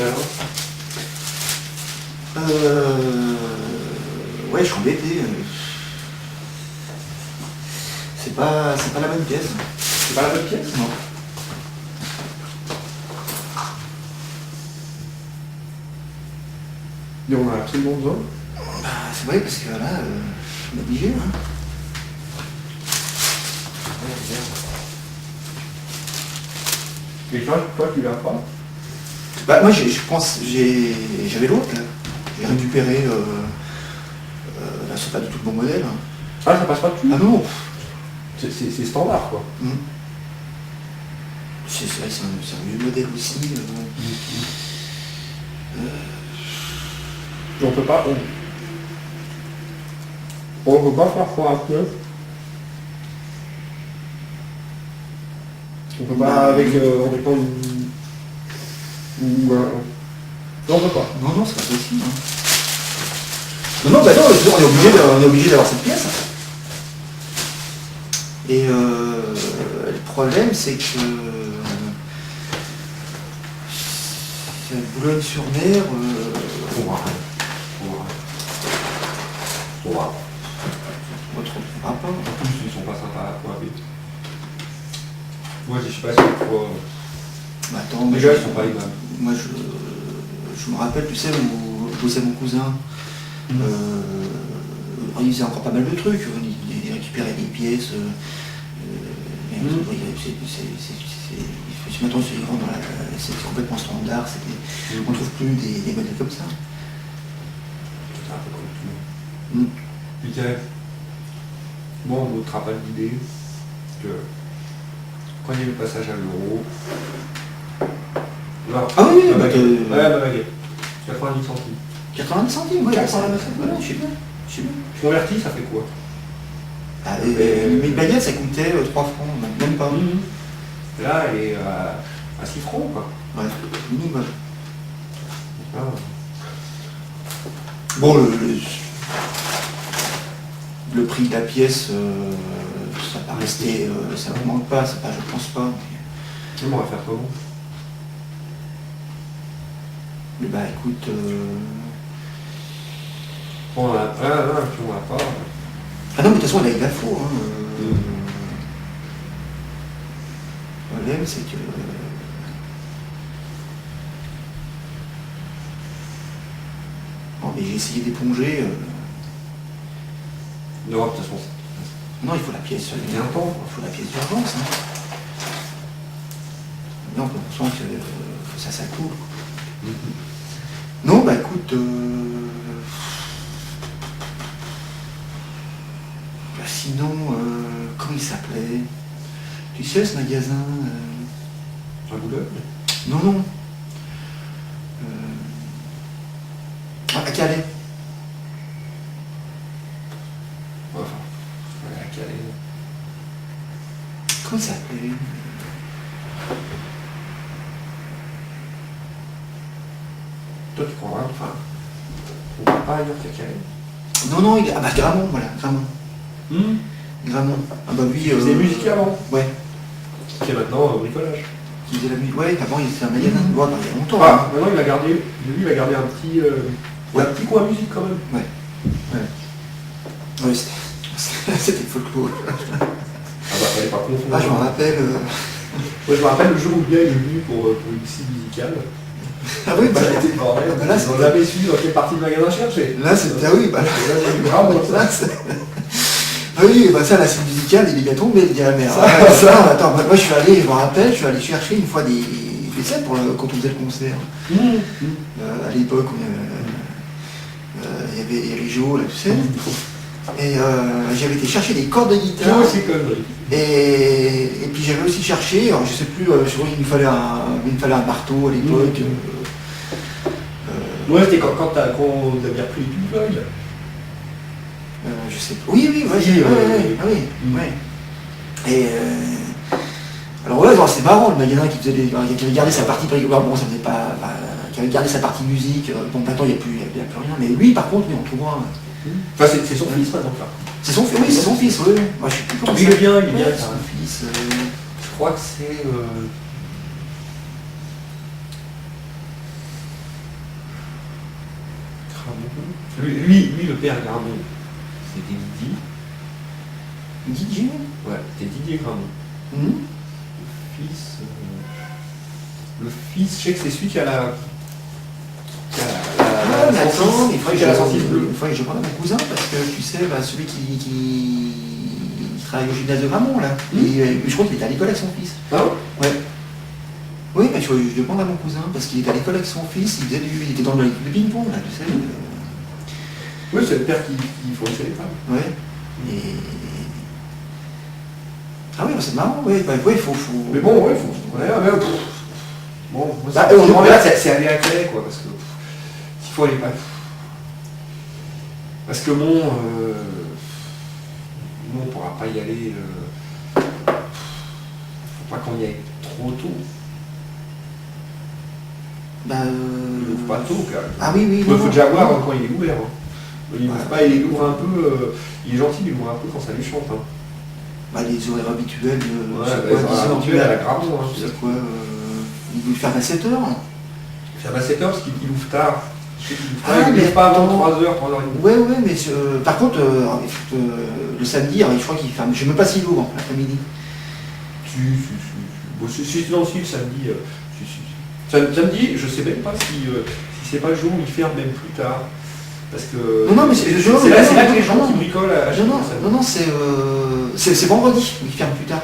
Alors Ouais, je suis embêté. C'est pas la bonne pièce. c'est pas la bonne pièce? Non. Et on a absolument besoin. Bah, c'est vrai parce que là, on est obligé. Hein. Et toi, tu l'as pas? Bah, moi, je pense, j'avais l'autre là. J'ai récupéré. Là, c'est pas du tout le bon modèle. Hein. Ah, ça passe pas dessus? Ah non. C'est standard, quoi. C'est un vieux modèle aussi. On peut pas... On peut pas faire quoi après. On peut pas avec... on dépend une... Ou... non, on peut pas. Non, c'est pas possible. Hein. Non, bah non, on est obligé d'avoir cette pièce. Et le problème, c'est que Boulogne-sur-Mer, On va. on ne trouvera pas. En plus, ils sont pas sympas à cohabiter. Moi, je sais pas si pourquoi... Bah, attends, Les gars, ils sont pas les mêmes. Moi, je me rappelle, tu sais, où bossait mon cousin. Il faisait encore pas mal de trucs. Il récupérait des pièces. Maintenant, c'est complètement standard. On ne trouve plus des modèles comme ça. C'est un peu comme tout. Mickaël, moi, on te rappelle l'idée que quand il y a eu le passage à l'euro, là, ah oui, la baguette, 90 centimes. 90 centimes, oui, 90 centimes, je sais bien. Converti, ça fait quoi? Ah, mes baguettes, ça coûtait 3 francs, même pas. Là, elle est à 6 francs, quoi. Ouais, minimum. Ah. Bon, le prix de la pièce, ça va rester, ça ne manque pas, je pense pas. On va faire comment? Mais bah écoute, On a puis on n'a pas. ah non, mais de toute façon, elle a eu l'info. Hein. Le problème, c'est que... Non, mais j'ai essayé d'éponger. Non, de toute façon, Non, il faut la pièce. il y a un temps. Il faut la pièce d'urgence. Hein. Non, on sent que ça coule. Non, bah écoute... Bah, sinon, comment il s'appelait? Tu sais, ce magasin... À Boulogne? Non. À Calais. Enfin, à Calais. Comment il s'appelait? Toi, tu prends enfin, on va pas ailleurs qu'à Calais. Non, il est... Ah bah Gramont, voilà, Gramont. Gramont. Ah bah lui... Il faisait musique avant. Ouais. Qui est maintenant bricolage. Qui faisait la musique. Ouais, avant il était un magasin. Bon, il y a longtemps. Ah, maintenant il a gardé un petit... un petit coin à musique quand même. Ouais, c'était le folklore. Ah bah, fallait pas confondre. Ah, je me rappelle... Moi, je me rappelle le jour où Guy est venu pour une scie musicale. Ah oui, bah, C'était le bordel. bah, là, on avait su dans quelle partie du magasin chercher. là, c'était... Ah oui, bah... Bravo, Là, ah oui, bah ça, la scène musicale, il est tombé, le gars, mais attends, moi je suis allé, je me rappelle, je suis allé chercher une fois des sets quand on faisait le concert. À l'époque, il y avait Rijo, là, tu sais. Et j'avais été chercher des cordes de guitare. Moi aussi, connerie. Et puis j'avais aussi cherché, alors je sais plus, je crois qu'il me fallait un marteau à l'époque. Ouais, c'était quand vous aviez repris les Pink Floyd. Je sais pas. Oui, ouais. Et alors ouais, c'est marrant, le magasin qui avait gardé sa partie bricolage, bon ça faisait pas. Qui avait gardé sa partie musique, bon maintenant il n'y a plus rien, mais lui par contre, on trouvera. Enfin c'est son fils par exemple là. C'est son fils, oui, c'est son fils, oui. Moi je sais plus comment il est bien, c'est son fils. Je crois que c'est. Lui, le père Gramont, c'était Midi. Didier. Ouais, c'était Didier Gramont. Mhm. Le fils, je sais que c'est celui qui a la. Ah, mais attends, il faudrait qui a la sortie bleue. que je parle à mon cousin, parce que tu sais, celui qui travaille au gymnase de Gramont, là. Et, je crois qu'il était à l'école avec son fils. Ah ouais. Ouais. Oui, mais je demande à mon cousin, parce qu'il était à l'école avec son fils, il était dans l'équipe de ping-pong, là, tu sais. Oui, c'est le père qui fournissait les femmes. Ouais. Et... Ah oui, c'est marrant, oui, il faut... Mais bon, ouais, faut... Ouais, mais... Bon, bah, là, c'est aller à Calais, quoi, parce que... S'il faut aller pas... Parce que bon... Nous, on pourra pas y aller... Faut pas qu'on y aille trop tôt. Bah, il ouvre pas tôt, quand même. Ah oui, oui. Il faut déjà voir quand il est ouvert. Hein. Il ouvre pas, il ouvre un peu... il est gentil, il ouvre un peu quand ça lui chante. Hein. Bah, les horaires habituels... les horaires habituels à la Gramont. Hein, c'est quoi il ferme à 7h. Il ferme à 7h parce qu'il ouvre tard. Il ouvre pas avant 3h, 3h30. Ouais, mais par contre, le samedi, je crois qu'il ferme. Je ne sais même pas s'il ouvre l'après-midi. Si c'est dans le sud, samedi, samedi, je sais même pas si c'est pas le jour où il ferme même plus tard. Parce que non, mais c'est là que les gens qui bricolent à chaque fois. Non, c'est vendredi où il ferme plus tard.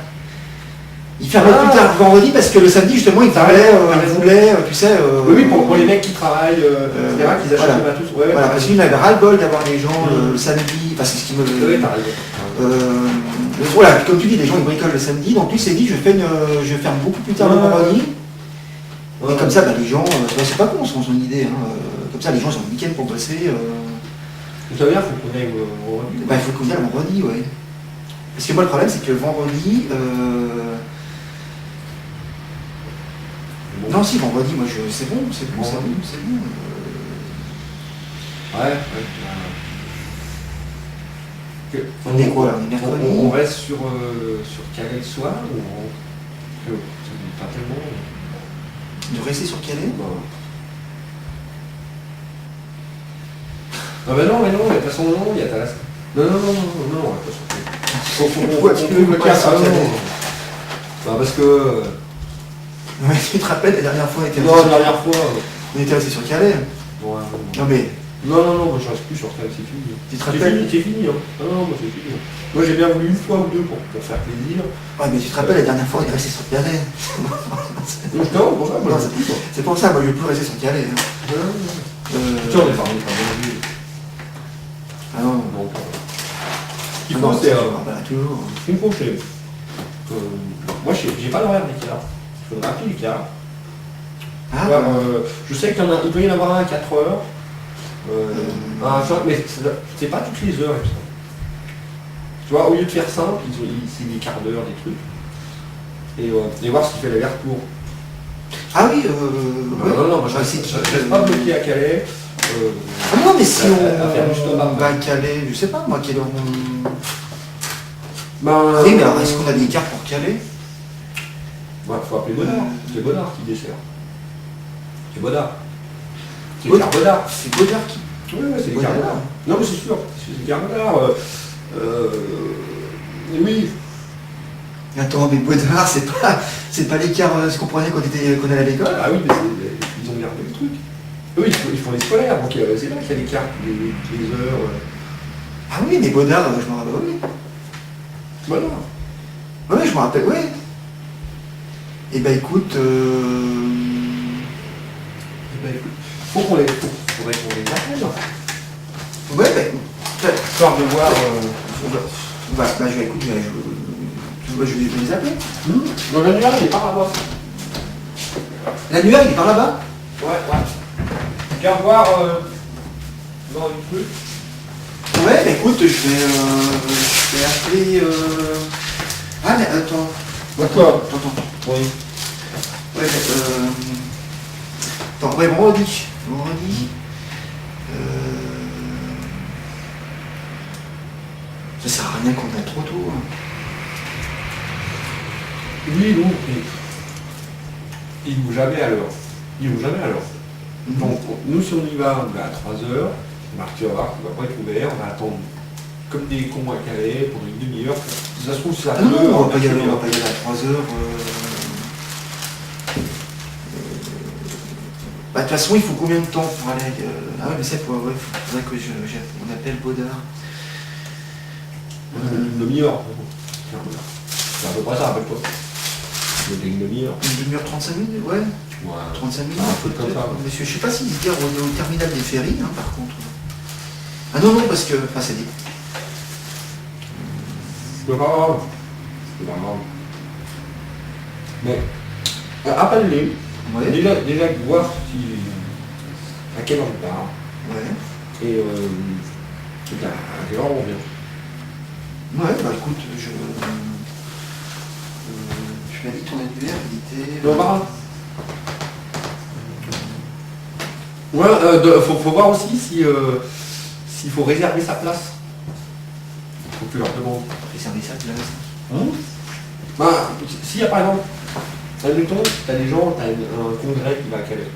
Il ferme plus tard vendredi parce que le samedi, justement, il voulait, tu sais... oui, pour les mecs qui travaillent, etc., qu'ils achètent le matos. Voilà, parce qu'il avait ras-le-bol d'avoir les gens le samedi, enfin c'est ce qui me... Oui, t'as raison. Voilà, comme tu dis, les gens ils bricolent le samedi, donc lui s'est dit je ferme beaucoup plus tard le vendredi. Et comme ça, les gens, c'est pas con son idée, hein. Comme ça les gens ils ont le week-end pour bosser. Ça veut dire qu'il faut qu'on aille vendredi. Il faut qu'on aille le vendredi, ouais. Parce que moi le problème c'est que le vendredi... Non si vendredi, moi c'est bon. On est quoi là? On est mercredi. On reste sur Calais le soir ou pas tellement. De rester sur Calais? Ah bah non, de toute façon non, il y a Thalas. Non, Pourquoi tu veux me casser sur Calais? Parce que... Ouais, tu te rappelles la dernière fois on était resté sur Calais. Non mais... Non, moi je reste plus sur Calais, c'est fini. Tu te rappelles? C'est fini, hein. Non, moi c'est fini. Moi j'ai bien voulu une fois ou deux pour faire plaisir. Ouais, mais tu te rappelles la dernière fois on est resté sur Calais. Non, pour ça, moi je plus. C'est pour ça, moi je veux plus rester sur Calais. Putain, on est parmi les villes. Ah non. Donc, ce qu'il faut, c'est... toujours. Ce qu'il faut, c'est... Moi j'ai pas l'horaire d'écart. Il faudra appeler l'écart. Je sais qu'il peut y en avoir un à 4 heures. Mais c'est pas toutes les heures. Tu vois, au lieu de faire simple, c'est des quarts d'heure, des trucs. Et voir ce qui fait l'aller-retour. Ah oui, non, moi je reste pas bloqué à Calais. Non, mais si on va à Calais, je sais pas, moi, quelle heure on... Oui, mais alors, est-ce qu'on a des cartes pour Calais? Il faut appeler Bonnard. C'est Bonnard qui dessert. C'est Bonnard. C'est Bonnard. Bonnard. C'est Bonnard qui... Oui, c'est Bonnard. Non, mais c'est sûr. C'est Bonnard. Oui. Attends, mais Bonnard, c'est pas l'écart, ce qu'on prenait quand on allait à l'école? Ah oui, mais ils ont gardé le truc. Oui, ils font les scolaires, donc c'est là qu'il y a les cartes, les heures. Ah oui, mais Bonnard, je m'en rappelle, oui. Bonnard. Oui, je me rappelle, oui. Eh ben écoute, faudrait qu'on les appelle. Ouais, Histoire de voir... je vais écouter, je vais les appeler. Donc l'annuaire, il est par là-bas. L'annuaire, il est par là-bas? Ouais. Viens voir dans le truc. Ouais, écoute, je vais appeler... Ah, mais attends. Quoi? Attends. Oui. Ouais, attends, ouais, vendredi. Ça sert à rien qu'on aille trop tôt. Hein. Oui, non. Il ne jamais à l'heure. Donc, nous, si on y va à 3h, Marc, tu vas voir, il va pas être ouvert, on va attendre comme des cons à Calais pendant une demi-heure. Si ça se trouve, ça Ah non, on va pas y aller, bien. on va pas y aller à 3 heures. Bah, de toute façon, il faut combien de temps pour aller Ah ouais, mais ça, faudrait que on appelle Baudard. Une demi-heure. C'est à peu près ça, rappelle-toi. Une demi-heure. Une demi-heure, 35 minutes, ouais. Ouais. 35 minutes, Un truc comme ça. Monsieur, je sais pas s'il se gare au terminal des ferries, hein, par contre. Ah non, non, parce que. Enfin, ça dit. C'est pas grave. C'est pas grave. Mais, appelle-les. Ouais. Déjà voir si, à quelle heure on part. Ouais. Et à quelle heure on revient. Ouais, bah écoute, tu m'as dit que ton annuaire, il était. On va. Ouais, faut voir aussi si, s'il faut réserver sa place. Faut que tu leur demandes. Réserver sa place. Bah, s'il y a par exemple, admettons, t'as des gens, t'as un congrès qui va à Calais.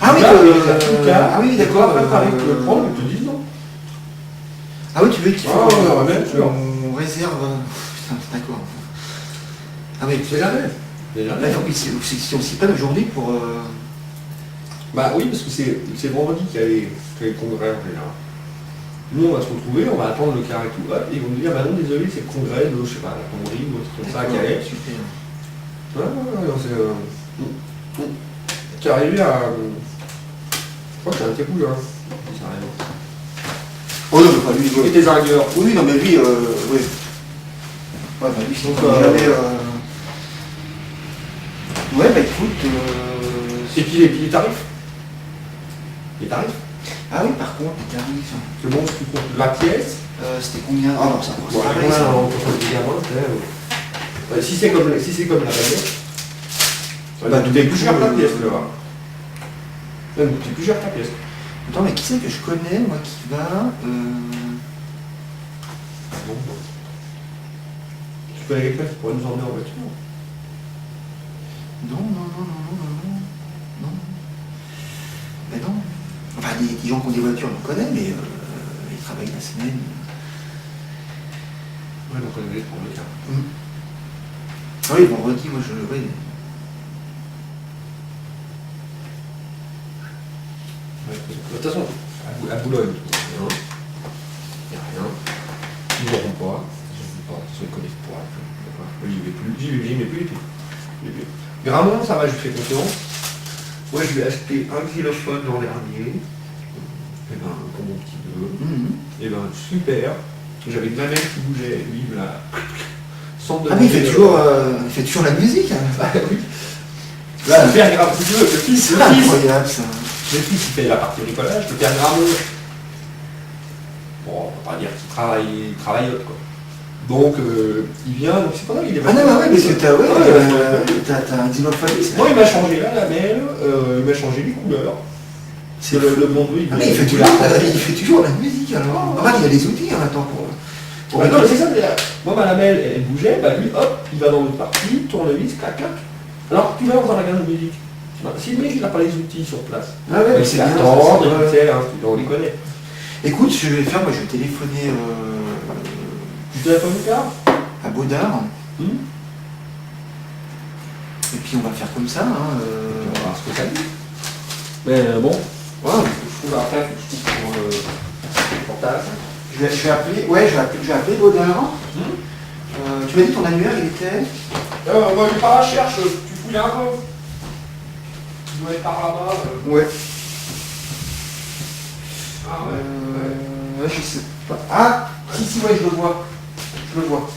Ah oui, ah oui, d'accord. Après, Paris peut le prendre, ils te disent non. Ah oui, tu veux qu'il faut bien sûr. on réserve. Putain, d'accord. Ah oui, C'est jamais. C'est jamais. Là, si on s'y prenne aujourd'hui pour. Bah oui, parce que c'est vendredi qu'il y a les congrès en général. Nous, on va se retrouver, on va attendre le carré et tout, hop, et ils vont nous dire, bah non, désolé, c'est le congrès de, je sais pas, la Cambrie ou autre comme ça à Calais. Super. Ouais, c'est. Tu es arrivé à. Je crois que c'est un petit coup, là. Ça arrive. Oh non, mais pas lui. Et tes argueurs. Oui, non, mais lui, oui. Ouais, bah lui, sinon, jamais. Ouais, bah écoute. Et puis les tarifs. Les tarifs. Ah oui, par contre, les tarifs. Le bon, tu comptes la pièce. C'était combien? Ah non, ça Bon, pareil, ça. Si c'est comme la baguette. Bah, tout est plus cher ta pièce, là. Même tout est plus cher ta pièce. Attends, mais qui c'est que je connais, moi, qui va. Bon. Tu connais quelqu'un qui pourrait nous emmener en voiture? Non. Mais non. Enfin, des gens qui ont des voitures, on connaît, mais ils travaillent la semaine. Ouais, donc on est pour le cas. Ah oui, vendredi, moi, je. Oui. Ouais, de toute façon, à Boulogne, il n'y a rien. Ils n'auront pas. Ils ne connaissent pas. J'y vais plus du tout. Mais Ramon, ça va, je lui fais confiance. Moi, je lui ai acheté un xylophone l'an dernier. Et ben, pour mon petit neveu. Et ben, super. J'avais une mamelle qui bougeait. Lui, il me l'a. Ah, mais il fait toujours la musique. Hein. Ah oui. Là, le père grave, si tu veux, le fils. C'est incroyable, ça. Le fils, il fait la partie bricolage. Le père Ramon. Bon, on va pas dire qu'il travaillote, quoi. Donc, il vient, donc c'est pas grave, il est Ah non, ouais, parce que t'as un xylophone. Moi, il m'a changé la lamelle, il m'a changé les couleurs. C'est le bleu, Ah, mais il fait toujours la musique, alors. Ah, il a des outils, en même temps, pour non, mais c'est ça, moi, ma lamelle, elle bougeait, bah lui, hop, il va dans l'autre partie, tournevis, clac, clac. Alors, tu vas dans la gamme de musique. Si le mec, il n'a pas les outils sur place, ah ouais, il c'est va bien. attendre, on les connaît. Écoute, je vais téléphoner Tu téléphones le gars à Baudard. Et puis on va faire comme ça. Hein, on va voir ce que ça dit. Mais bon, ouais. je trouve après, je trouve pour ta. Je vais appeler Baudard. Tu m'as dit ton annuaire, il était. On va lui faire la recherche, tu fouilles un peu. Tu dois être par là-bas. Ouais. Ah ouais. Je sais pas. Ah, si, ouais, je le vois. Je le vois.